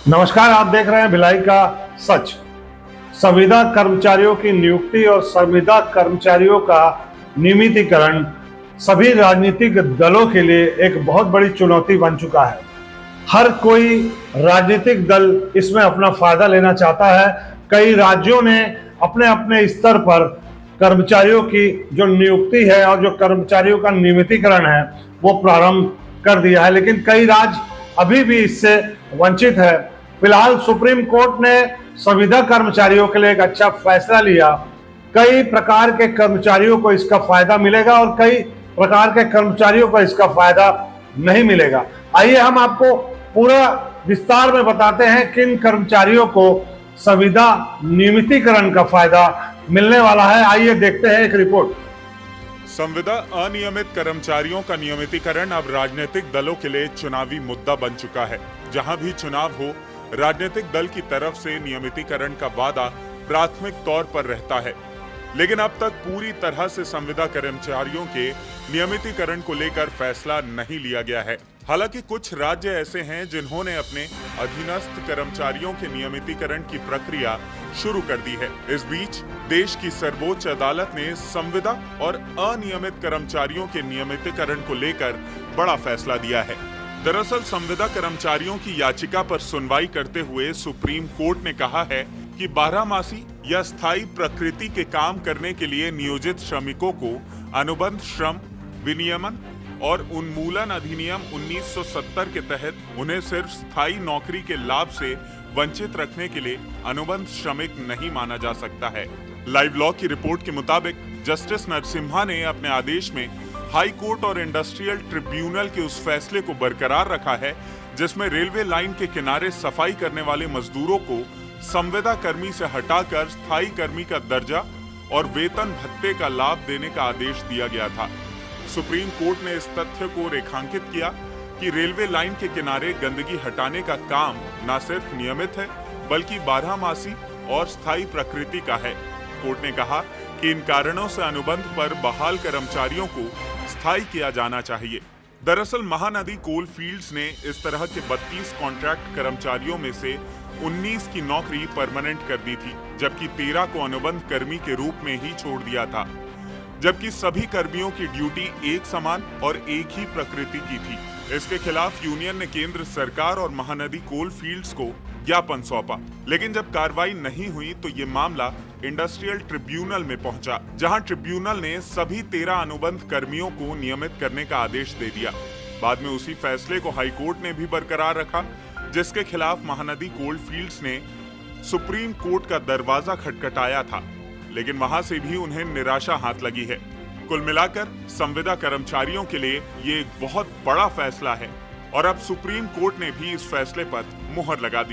नमस्कार, आप देख रहे हैं भिलाई का सच। संविदा कर्मचारियों की नियुक्ति और संविदा कर्मचारियों का नियमितीकरण सभी राजनीतिक दलों के लिए एक बहुत बड़ी चुनौती बन चुका है। हर कोई राजनीतिक दल इसमें अपना फायदा लेना चाहता है। कई राज्यों ने अपने अपने स्तर पर कर्मचारियों की जो नियुक्ति है और जो कर्मचारियों का नियमितीकरण है वो प्रारंभ कर दिया है, लेकिन कई राज्य अभी भी इससे वंचित है। फिलहाल सुप्रीम कोर्ट ने संविदा कर्मचारियों के लिए एक अच्छा फैसला लिया। कई प्रकार के कर्मचारियों को इसका फायदा मिलेगा और कई प्रकार के कर्मचारियों को इसका फायदा नहीं मिलेगा। आइए हम आपको पूरा विस्तार में बताते हैं किन कर्मचारियों को संविदा नियमितीकरण का फायदा मिलने वाला है। आइए देखते हैं एक रिपोर्ट। संविदा अनियमित कर्मचारियों का नियमितीकरण अब राजनीतिक दलों के लिए चुनावी मुद्दा बन चुका है। जहां भी चुनाव हो, राजनीतिक दल की तरफ से नियमितीकरण का वादा प्राथमिक तौर पर रहता है, लेकिन अब तक पूरी तरह से संविदा कर्मचारियों के नियमितीकरण को लेकर फैसला नहीं लिया गया है। हालांकि कुछ राज्य ऐसे हैं जिन्होंने अपने अधीनस्थ कर्मचारियों के नियमितीकरण की प्रक्रिया शुरू कर दी है। इस बीच देश की सर्वोच्च अदालत ने संविदा और अनियमित कर्मचारियों के नियमितीकरण को लेकर बड़ा फैसला दिया है। दरअसल संविदा कर्मचारियों की याचिका पर सुनवाई करते हुए सुप्रीम कोर्ट ने कहा है कि 12मासी या स्थायी प्रकृति के काम करने के लिए नियोजित श्रमिकों को अनुबंध श्रम विनियमन और उन्मूलन अधिनियम 1970 के तहत उन्हें सिर्फ स्थायी नौकरी के लाभ से वंचित रखने के लिए अनुबंध श्रमिक नहीं माना जा सकता है। लाइव लॉ की रिपोर्ट के मुताबिक जस्टिस नरसिम्हा ने अपने आदेश में हाई कोर्ट और इंडस्ट्रियल ट्रिब्यूनल के उस फैसले को बरकरार रखा है जिसमें रेलवे लाइन के किनारे सफाई करने वाले मजदूरों को संविदा कर्मी से हटाकर स्थायी कर्मी का दर्जा और वेतन भत्ते का लाभ देने का आदेश दिया गया था। सुप्रीम कोर्ट ने इस तथ्य को रेखांकित किया कि रेलवे लाइन के किनारे गंदगी हटाने का काम न सिर्फ नियमित है बल्कि 12मासी और स्थायी प्रकृति का है। कोर्ट ने कहा कि इन कारणों से अनुबंध पर बहाल कर्मचारियों को स्थायी किया जाना चाहिए। दरअसल महानदी कोल फील्ड्स ने इस तरह के 32 कॉन्ट्रैक्ट कर्मचारियों में से 19 की नौकरी परमानेंट कर दी थी, जबकि 13 को अनुबंध कर्मी के रूप में ही छोड़ दिया था, जबकि सभी कर्मियों की ड्यूटी एक समान और एक ही प्रकृति की थी। इसके खिलाफ यूनियन ने केंद्र सरकार और महानदी कोल फील्ड्स को ज्ञापन सौंपा, लेकिन जब कार्रवाई नहीं हुई तो ये मामला इंडस्ट्रियल ट्रिब्यूनल में पहुंचा, जहां ट्रिब्यूनल ने सभी 13 अनुबंध कर्मियों को नियमित करने का आदेश दे दिया। बाद में उसी फैसले को हाई कोर्ट ने भी बरकरार रखा, जिसके खिलाफ महानदी कोल फील्ड्स ने सुप्रीम कोर्ट का दरवाजा खटखटाया था, लेकिन वहां से भी उन्हें निराशा हाथ लगी है। कुल मिलाकर संविदा कर्मचारियों के लिए ये एक बहुत बड़ा फैसला है और अब सुप्रीम कोर्ट ने भी इस फैसले पर मुहर लगा दी।